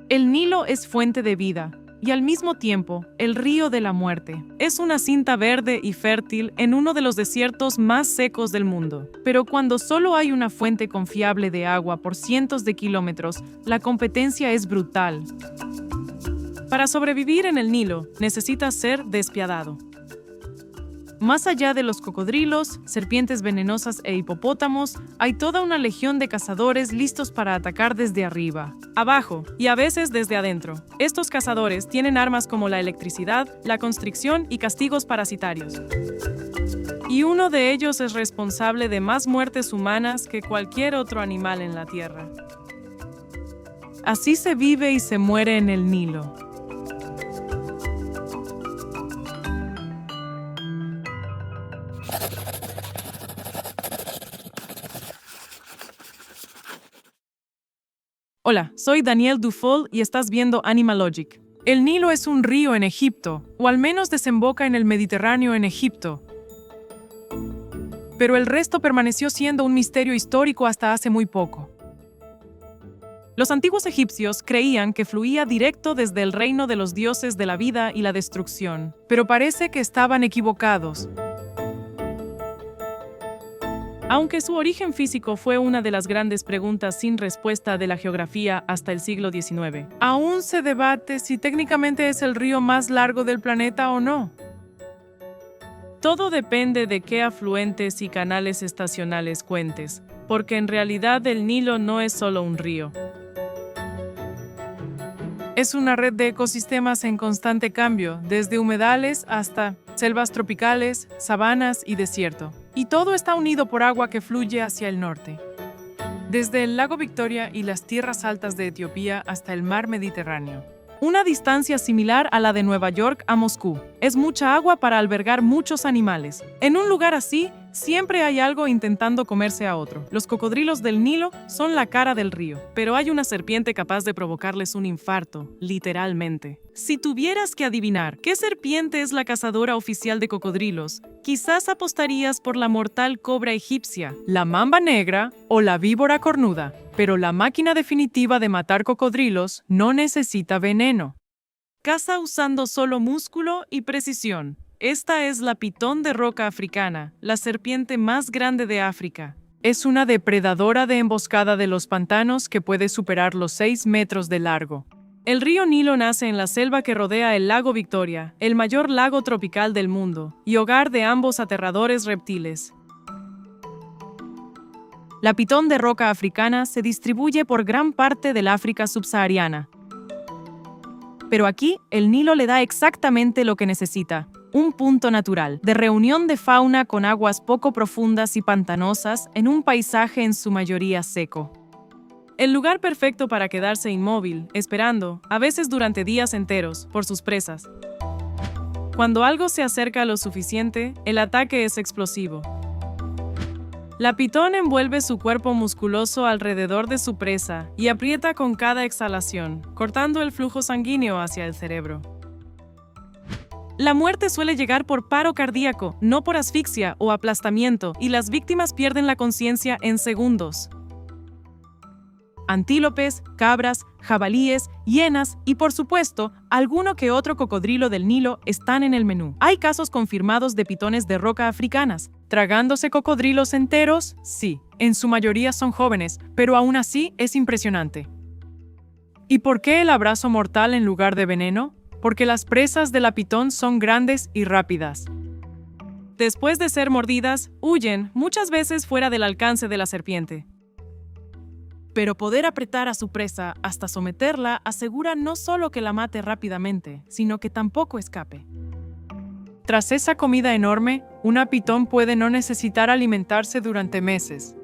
El Nilo es fuente de vida, y al mismo tiempo, el río de la muerte. Es una cinta verde y fértil en uno de los desiertos más secos del mundo. Pero cuando solo hay una fuente confiable de agua por cientos de kilómetros, la competencia es brutal. Para sobrevivir en el Nilo, necesitas ser despiadado. Más allá de los cocodrilos, serpientes venenosas e hipopótamos, hay toda una legión de cazadores listos para atacar desde arriba, abajo y a veces desde adentro. Estos cazadores tienen armas como la electricidad, la constricción y castigos parasitarios. Y uno de ellos es responsable de más muertes humanas que cualquier otro animal en la Tierra. Así se vive y se muere en el Nilo. Hola, soy Daniel Dufault y estás viendo Animalogic. El Nilo es un río en Egipto, o al menos desemboca en el Mediterráneo en Egipto. Pero el resto permaneció siendo un misterio histórico hasta hace muy poco. Los antiguos egipcios creían que fluía directo desde el reino de los dioses de la vida y la destrucción, pero parece que estaban equivocados. Aunque su origen físico fue una de las grandes preguntas sin respuesta de la geografía hasta el siglo XIX, aún se debate si técnicamente es el río más largo del planeta o no. Todo depende de qué afluentes y canales estacionales cuentes, porque en realidad el Nilo no es solo un río. Es una red de ecosistemas en constante cambio, desde humedales hasta selvas tropicales, sabanas y desierto. Y todo está unido por agua que fluye hacia el norte. Desde el lago Victoria y las tierras altas de Etiopía hasta el mar Mediterráneo. Una distancia similar a la de Nueva York a Moscú. Es mucha agua para albergar muchos animales. En un lugar así, siempre hay algo intentando comerse a otro. Los cocodrilos del Nilo son la cara del río, pero hay una serpiente capaz de provocarles un infarto, literalmente. Si tuvieras que adivinar qué serpiente es la cazadora oficial de cocodrilos, quizás apostarías por la mortal cobra egipcia, la mamba negra o la víbora cornuda. Pero la máquina definitiva de matar cocodrilos no necesita veneno. Caza usando solo músculo y precisión. Esta es la pitón de roca africana, la serpiente más grande de África. Es una depredadora de emboscada de los pantanos que puede superar los 6 metros de largo. El río Nilo nace en la selva que rodea el lago Victoria, el mayor lago tropical del mundo, y hogar de ambos aterradores reptiles. La pitón de roca africana se distribuye por gran parte del África subsahariana. Pero aquí, el Nilo le da exactamente lo que necesita, un punto natural, de reunión de fauna con aguas poco profundas y pantanosas en un paisaje en su mayoría seco. El lugar perfecto para quedarse inmóvil, esperando, a veces durante días enteros, por sus presas. Cuando algo se acerca lo suficiente, el ataque es explosivo. La pitón envuelve su cuerpo musculoso alrededor de su presa y aprieta con cada exhalación, cortando el flujo sanguíneo hacia el cerebro. La muerte suele llegar por paro cardíaco, no por asfixia o aplastamiento, y las víctimas pierden la conciencia en segundos. Antílopes, cabras, jabalíes, hienas y, por supuesto, alguno que otro cocodrilo del Nilo están en el menú. Hay casos confirmados de pitones de roca africanas. ¿Tragándose cocodrilos enteros? Sí. En su mayoría son jóvenes, pero aún así es impresionante. ¿Y por qué el abrazo mortal en lugar de veneno? Porque las presas de la pitón son grandes y rápidas. Después de ser mordidas, huyen, muchas veces fuera del alcance de la serpiente. Pero poder apretar a su presa hasta someterla asegura no solo que la mate rápidamente, sino que tampoco escape. Tras esa comida enorme, una pitón puede no necesitar alimentarse durante meses.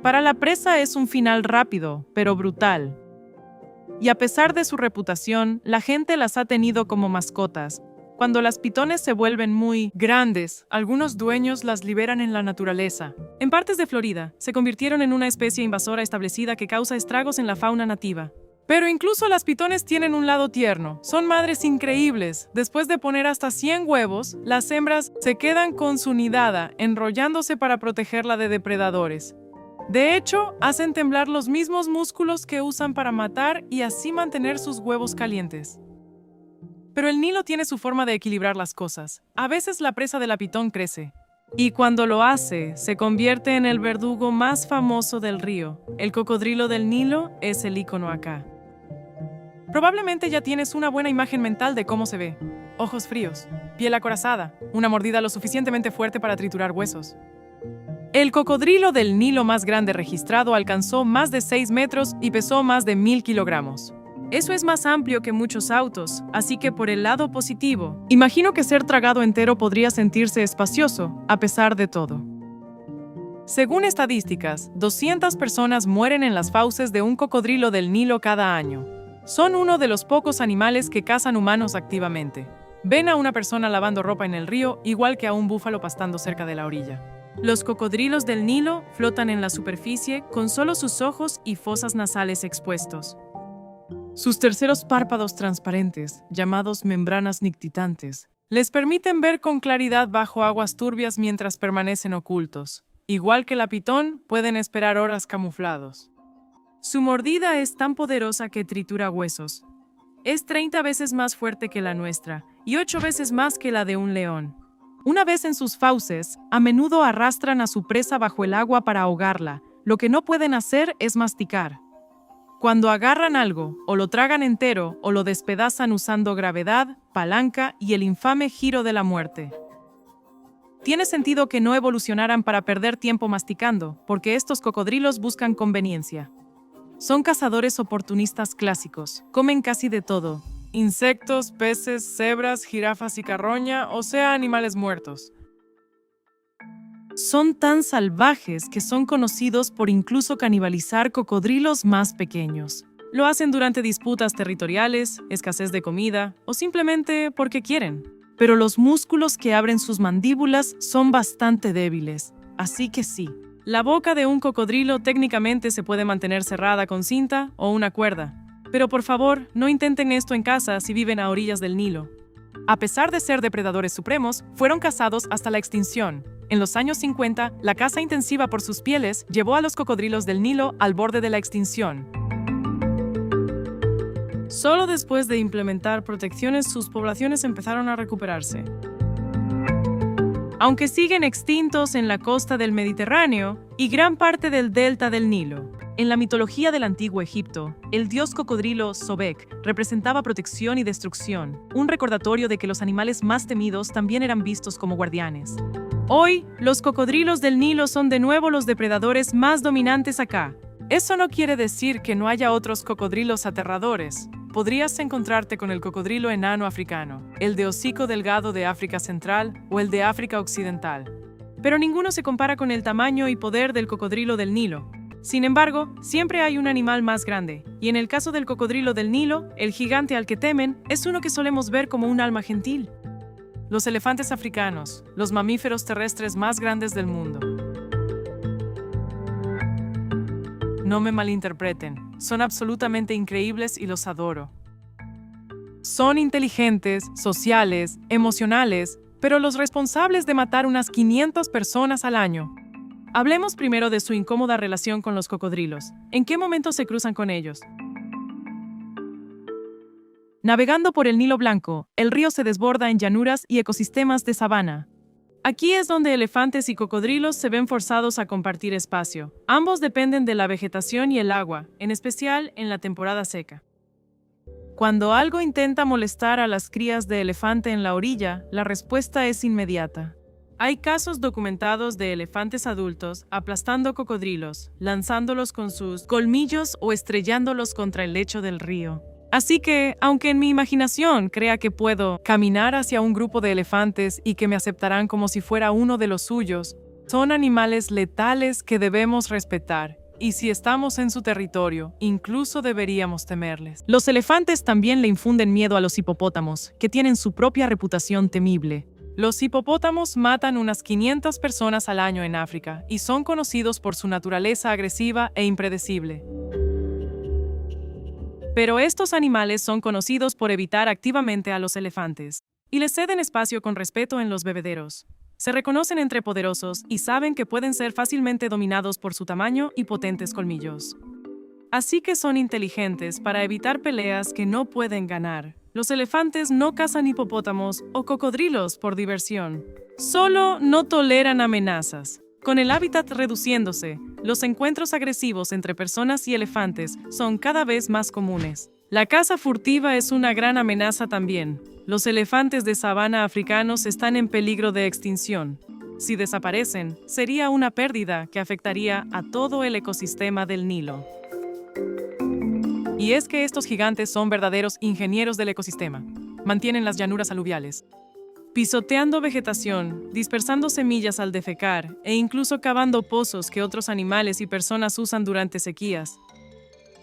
Para la presa es un final rápido, pero brutal. Y a pesar de su reputación, la gente las ha tenido como mascotas. Cuando las pitones se vuelven muy grandes, algunos dueños las liberan en la naturaleza. En partes de Florida, se convirtieron en una especie invasora establecida que causa estragos en la fauna nativa. Pero incluso las pitones tienen un lado tierno. Son madres increíbles. Después de poner hasta 100 huevos, las hembras se quedan con su nidada, enrollándose para protegerla de depredadores. De hecho, hacen temblar los mismos músculos que usan para matar y así mantener sus huevos calientes. Pero el Nilo tiene su forma de equilibrar las cosas. A veces la presa del pitón crece. Y cuando lo hace, se convierte en el verdugo más famoso del río. El cocodrilo del Nilo es el ícono acá. Probablemente ya tienes una buena imagen mental de cómo se ve. Ojos fríos, piel acorazada, una mordida lo suficientemente fuerte para triturar huesos. El cocodrilo del Nilo más grande registrado alcanzó más de 6 metros y pesó más de 1000 kilogramos. Eso es más amplio que muchos autos, así que por el lado positivo, imagino que ser tragado entero podría sentirse espacioso, a pesar de todo. Según estadísticas, 200 personas mueren en las fauces de un cocodrilo del Nilo cada año. Son uno de los pocos animales que cazan humanos activamente. Ven a una persona lavando ropa en el río, igual que a un búfalo pastando cerca de la orilla. Los cocodrilos del Nilo flotan en la superficie con solo sus ojos y fosas nasales expuestos. Sus terceros párpados transparentes, llamados membranas nictitantes, les permiten ver con claridad bajo aguas turbias mientras permanecen ocultos. Igual que el pitón, pueden esperar horas camuflados. Su mordida es tan poderosa que tritura huesos. Es 30 veces más fuerte que la nuestra y 8 veces más que la de un león. Una vez en sus fauces, a menudo arrastran a su presa bajo el agua para ahogarla. Lo que no pueden hacer es masticar. Cuando agarran algo, o lo tragan entero, o lo despedazan usando gravedad, palanca y el infame giro de la muerte. Tiene sentido que no evolucionaran para perder tiempo masticando, porque estos cocodrilos buscan conveniencia. Son cazadores oportunistas clásicos, comen casi de todo. Insectos, peces, cebras, jirafas y carroña, o sea, animales muertos. Son tan salvajes que son conocidos por incluso canibalizar cocodrilos más pequeños. Lo hacen durante disputas territoriales, escasez de comida o simplemente porque quieren. Pero los músculos que abren sus mandíbulas son bastante débiles, así que sí. La boca de un cocodrilo técnicamente se puede mantener cerrada con cinta o una cuerda. Pero por favor, no intenten esto en casa si viven a orillas del Nilo. A pesar de ser depredadores supremos, fueron cazados hasta la extinción. En los años 50, la caza intensiva por sus pieles llevó a los cocodrilos del Nilo al borde de la extinción. Solo después de implementar protecciones, sus poblaciones empezaron a recuperarse. Aunque siguen extintos en la costa del Mediterráneo y gran parte del delta del Nilo. En la mitología del antiguo Egipto, el dios cocodrilo Sobek representaba protección y destrucción, un recordatorio de que los animales más temidos también eran vistos como guardianes. Hoy, los cocodrilos del Nilo son de nuevo los depredadores más dominantes acá. Eso no quiere decir que no haya otros cocodrilos aterradores. Podrías encontrarte con el cocodrilo enano africano, el de hocico delgado de África Central o el de África Occidental. Pero ninguno se compara con el tamaño y poder del cocodrilo del Nilo. Sin embargo, siempre hay un animal más grande, y en el caso del cocodrilo del Nilo, el gigante al que temen es uno que solemos ver como un alma gentil. Los elefantes africanos, los mamíferos terrestres más grandes del mundo. No me malinterpreten, son absolutamente increíbles y los adoro. Son inteligentes, sociales, emocionales, pero los responsables de matar unas 500 personas al año. Hablemos primero de su incómoda relación con los cocodrilos. ¿En qué momento se cruzan con ellos? Navegando por el Nilo Blanco, el río se desborda en llanuras y ecosistemas de sabana. Aquí es donde elefantes y cocodrilos se ven forzados a compartir espacio. Ambos dependen de la vegetación y el agua, en especial en la temporada seca. Cuando algo intenta molestar a las crías de elefante en la orilla, la respuesta es inmediata. Hay casos documentados de elefantes adultos aplastando cocodrilos, lanzándolos con sus colmillos o estrellándolos contra el lecho del río. Así que, aunque en mi imaginación crea que puedo caminar hacia un grupo de elefantes y que me aceptarán como si fuera uno de los suyos, son animales letales que debemos respetar. Y si estamos en su territorio, incluso deberíamos temerles. Los elefantes también le infunden miedo a los hipopótamos, que tienen su propia reputación temible. Los hipopótamos matan unas 500 personas al año en África y son conocidos por su naturaleza agresiva e impredecible. Pero estos animales son conocidos por evitar activamente a los elefantes y les ceden espacio con respeto en los bebederos. Se reconocen entre poderosos y saben que pueden ser fácilmente dominados por su tamaño y potentes colmillos. Así que son inteligentes para evitar peleas que no pueden ganar. Los elefantes no cazan hipopótamos o cocodrilos por diversión. Solo no toleran amenazas. Con el hábitat reduciéndose, los encuentros agresivos entre personas y elefantes son cada vez más comunes. La caza furtiva es una gran amenaza también. Los elefantes de sabana africanos están en peligro de extinción. Si desaparecen, sería una pérdida que afectaría a todo el ecosistema del Nilo. Y es que estos gigantes son verdaderos ingenieros del ecosistema. Mantienen las llanuras aluviales, pisoteando vegetación, dispersando semillas al defecar e incluso cavando pozos que otros animales y personas usan durante sequías.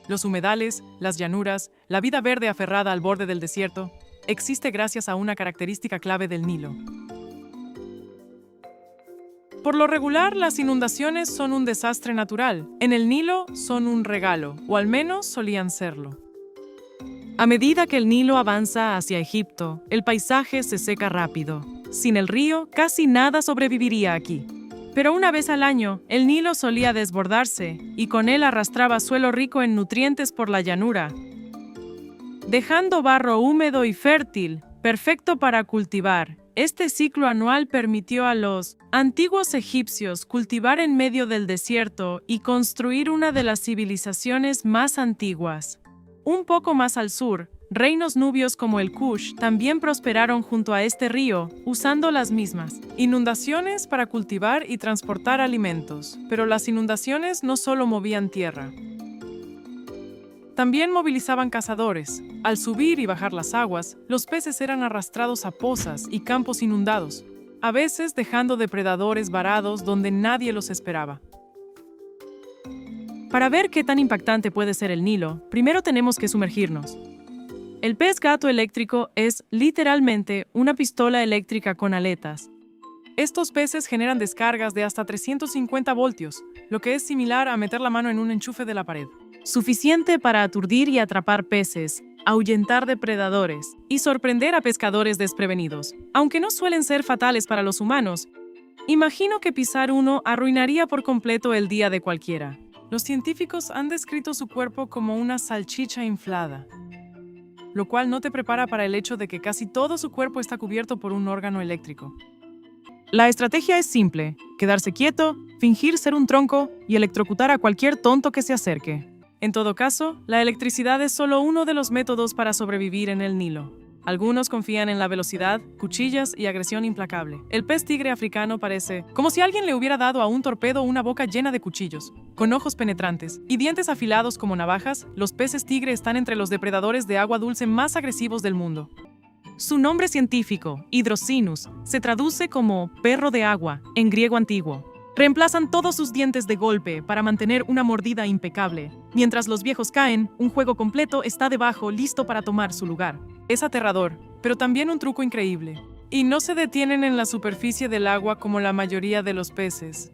Los humedales, las llanuras, la vida verde aferrada al borde del desierto, existe gracias a una característica clave del Nilo. Por lo regular, las inundaciones son un desastre natural. En el Nilo son un regalo, o al menos solían serlo. A medida que el Nilo avanza hacia Egipto, el paisaje se seca rápido. Sin el río, casi nada sobreviviría aquí. Pero una vez al año, el Nilo solía desbordarse, y con él arrastraba suelo rico en nutrientes por la llanura, dejando barro húmedo y fértil, perfecto para cultivar. Este ciclo anual permitió a los antiguos egipcios cultivar en medio del desierto y construir una de las civilizaciones más antiguas. Un poco más al sur, reinos nubios como el Kush también prosperaron junto a este río, usando las mismas inundaciones para cultivar y transportar alimentos. Pero las inundaciones no solo movían tierra. También movilizaban cazadores. Al subir y bajar las aguas, los peces eran arrastrados a pozas y campos inundados, a veces dejando depredadores varados donde nadie los esperaba. Para ver qué tan impactante puede ser el Nilo, primero tenemos que sumergirnos. El pez gato eléctrico es literalmente una pistola eléctrica con aletas. Estos peces generan descargas de hasta 350 voltios, lo que es similar a meter la mano en un enchufe de la pared. Suficiente para aturdir y atrapar peces, ahuyentar depredadores y sorprender a pescadores desprevenidos. Aunque no suelen ser fatales para los humanos, imagino que pisar uno arruinaría por completo el día de cualquiera. Los científicos han descrito su cuerpo como una salchicha inflada, lo cual no te prepara para el hecho de que casi todo su cuerpo está cubierto por un órgano eléctrico. La estrategia es simple: quedarse quieto, fingir ser un tronco y electrocutar a cualquier tonto que se acerque. En todo caso, la electricidad es solo uno de los métodos para sobrevivir en el Nilo. Algunos confían en la velocidad, cuchillas y agresión implacable. El pez tigre africano parece como si alguien le hubiera dado a un torpedo una boca llena de cuchillos. Con ojos penetrantes y dientes afilados como navajas, los peces tigre están entre los depredadores de agua dulce más agresivos del mundo. Su nombre científico, Hydrocinus, se traduce como perro de agua en griego antiguo. Reemplazan todos sus dientes de golpe para mantener una mordida impecable. Mientras los viejos caen, un juego completo está debajo, listo para tomar su lugar. Es aterrador, pero también un truco increíble. Y no se detienen en la superficie del agua como la mayoría de los peces.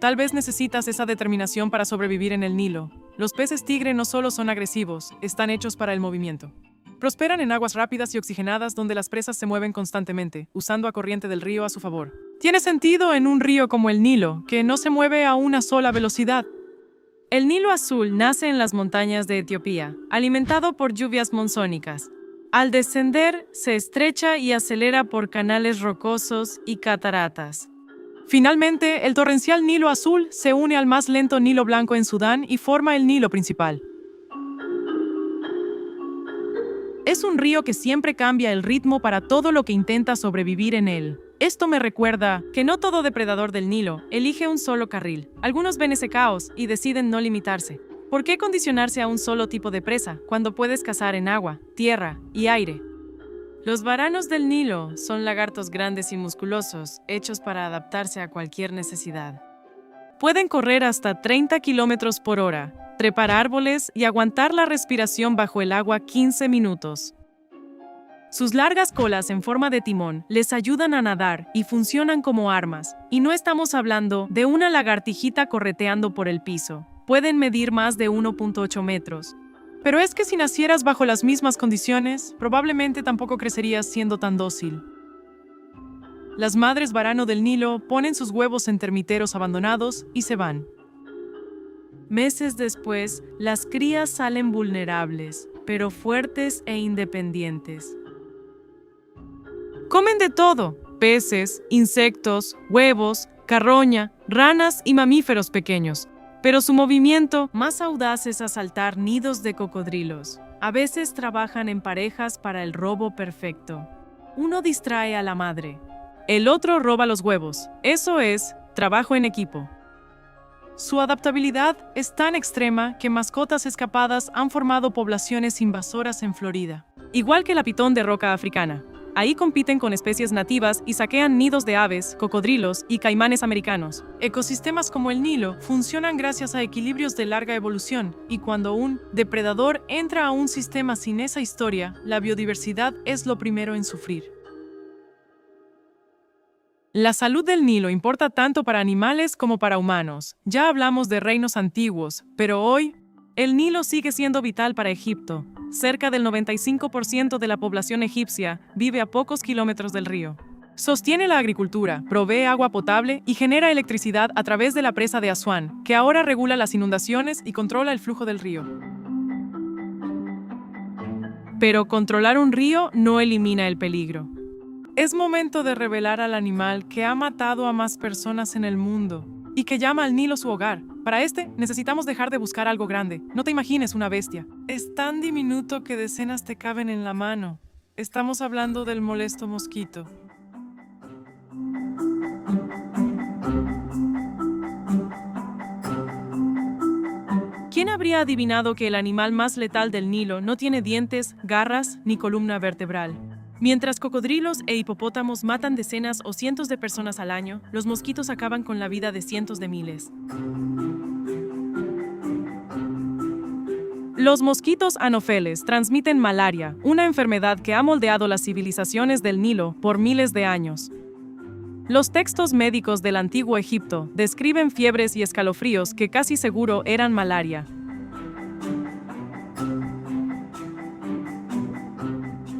Tal vez necesitas esa determinación para sobrevivir en el Nilo. Los peces tigre no solo son agresivos, están hechos para el movimiento. Prosperan en aguas rápidas y oxigenadas donde las presas se mueven constantemente, usando a corriente del río a su favor. Tiene sentido en un río como el Nilo, que no se mueve a una sola velocidad. El Nilo Azul nace en las montañas de Etiopía, alimentado por lluvias monzónicas. Al descender, se estrecha y acelera por canales rocosos y cataratas. Finalmente, el torrencial Nilo Azul se une al más lento Nilo Blanco en Sudán y forma el Nilo principal. Es un río que siempre cambia el ritmo para todo lo que intenta sobrevivir en él. Esto me recuerda que no todo depredador del Nilo elige un solo carril. Algunos ven ese caos y deciden no limitarse. ¿Por qué condicionarse a un solo tipo de presa cuando puedes cazar en agua, tierra y aire? Los varanos del Nilo son lagartos grandes y musculosos, hechos para adaptarse a cualquier necesidad. Pueden correr hasta 30 kilómetros por hora, trepar árboles y aguantar la respiración bajo el agua 15 minutos. Sus largas colas en forma de timón les ayudan a nadar y funcionan como armas. Y no estamos hablando de una lagartijita correteando por el piso. Pueden medir más de 1.8 metros. Pero es que si nacieras bajo las mismas condiciones, probablemente tampoco crecerías siendo tan dócil. Las madres varano del Nilo ponen sus huevos en termiteros abandonados y se van. Meses después, las crías salen vulnerables, pero fuertes e independientes. Comen de todo: peces, insectos, huevos, carroña, ranas y mamíferos pequeños. Pero su movimiento más audaz es asaltar nidos de cocodrilos. A veces trabajan en parejas para el robo perfecto. Uno distrae a la madre, el otro roba los huevos. Eso es trabajo en equipo. Su adaptabilidad es tan extrema que mascotas escapadas han formado poblaciones invasoras en Florida. Igual que la pitón de roca africana. Ahí compiten con especies nativas y saquean nidos de aves, cocodrilos y caimanes americanos. Ecosistemas como el Nilo funcionan gracias a equilibrios de larga evolución, y cuando un depredador entra a un sistema sin esa historia, la biodiversidad es lo primero en sufrir. La salud del Nilo importa tanto para animales como para humanos. Ya hablamos de reinos antiguos, pero hoy, el Nilo sigue siendo vital para Egipto. Cerca del 95% de la población egipcia vive a pocos kilómetros del río. Sostiene la agricultura, provee agua potable y genera electricidad a través de la presa de Asuán, que ahora regula las inundaciones y controla el flujo del río. Pero controlar un río no elimina el peligro. Es momento de revelar al animal que ha matado a más personas en el mundo y que llama al Nilo su hogar. Para necesitamos dejar de buscar algo grande. No te imagines una bestia. Es tan diminuto que decenas te caben en la mano. Estamos hablando del molesto mosquito. ¿Quién habría adivinado que el animal más letal del Nilo no tiene dientes, garras ni columna vertebral? Mientras cocodrilos e hipopótamos matan decenas o cientos de personas al año, los mosquitos acaban con la vida de cientos de miles. Los mosquitos anófeles transmiten malaria, una enfermedad que ha moldeado las civilizaciones del Nilo por miles de años. Los textos médicos del antiguo Egipto describen fiebres y escalofríos que casi seguro eran malaria.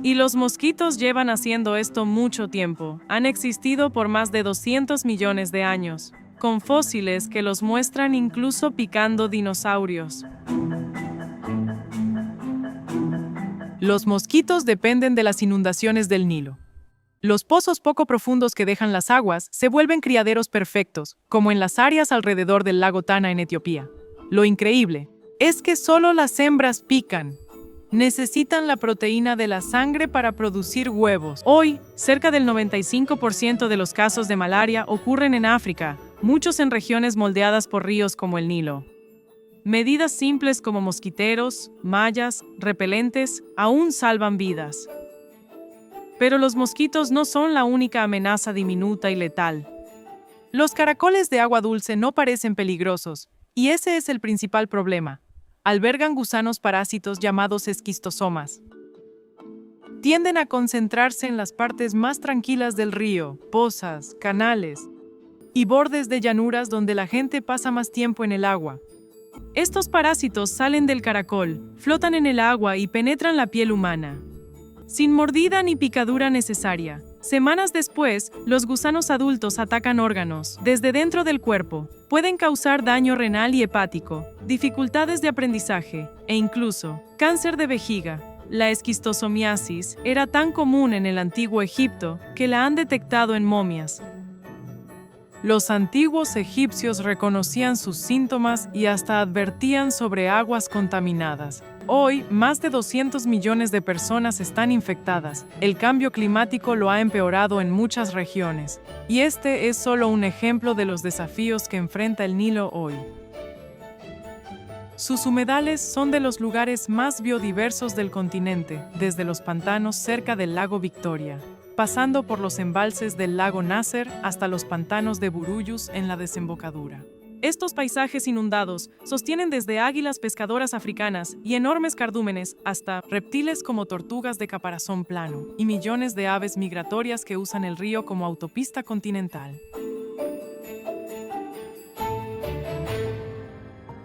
Y los mosquitos llevan haciendo esto mucho tiempo. Han existido por más de 200 millones de años, con fósiles que los muestran incluso picando dinosaurios. Los mosquitos dependen de las inundaciones del Nilo. Los pozos poco profundos que dejan las aguas se vuelven criaderos perfectos, como en las áreas alrededor del lago Tana en Etiopía. Lo increíble es que solo las hembras pican. Necesitan la proteína de la sangre para producir huevos. Hoy, cerca del 95% de los casos de malaria ocurren en África, muchos en regiones moldeadas por ríos como el Nilo. Medidas simples como mosquiteros, mallas, repelentes, aún salvan vidas. Pero los mosquitos no son la única amenaza diminuta y letal. Los caracoles de agua dulce no parecen peligrosos, y ese es el principal problema. Albergan gusanos parásitos llamados esquistosomas. Tienden a concentrarse en las partes más tranquilas del río, pozas, canales y bordes de llanuras donde la gente pasa más tiempo en el agua. Estos parásitos salen del caracol, flotan en el agua y penetran la piel humana, sin mordida ni picadura necesaria. Semanas después, los gusanos adultos atacan órganos desde dentro del cuerpo. Pueden causar daño renal y hepático, dificultades de aprendizaje e incluso cáncer de vejiga. La esquistosomiasis era tan común en el antiguo Egipto que la han detectado en momias. Los antiguos egipcios reconocían sus síntomas y hasta advertían sobre aguas contaminadas. Hoy, más de 200 millones de personas están infectadas. El cambio climático lo ha empeorado en muchas regiones. Y este es solo un ejemplo de los desafíos que enfrenta el Nilo hoy. Sus humedales son de los lugares más biodiversos del continente, desde los pantanos cerca del lago Victoria, pasando por los embalses del lago Nasser hasta los pantanos de Buruyus en la desembocadura. Estos paisajes inundados sostienen desde águilas pescadoras africanas y enormes cardúmenes hasta reptiles como tortugas de caparazón plano y millones de aves migratorias que usan el río como autopista continental.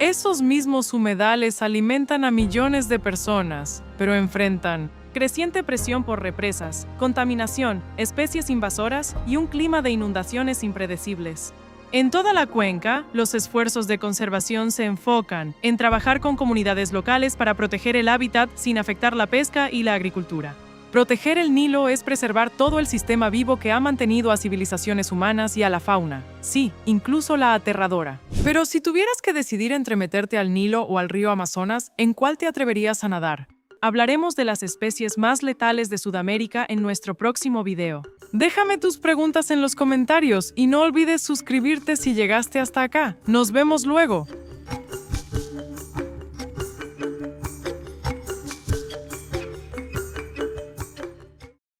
Esos mismos humedales alimentan a millones de personas, pero enfrentan creciente presión por represas, contaminación, especies invasoras y un clima de inundaciones impredecibles. En toda la cuenca, los esfuerzos de conservación se enfocan en trabajar con comunidades locales para proteger el hábitat sin afectar la pesca y la agricultura. Proteger el Nilo es preservar todo el sistema vivo que ha mantenido a civilizaciones humanas y a la fauna. Sí, incluso la aterradora. Pero si tuvieras que decidir entre meterte al Nilo o al río Amazonas, ¿en cuál te atreverías a nadar? Hablaremos de las especies más letales de Sudamérica en nuestro próximo video. Déjame tus preguntas en los comentarios y no olvides suscribirte si llegaste hasta acá. ¡Nos vemos luego!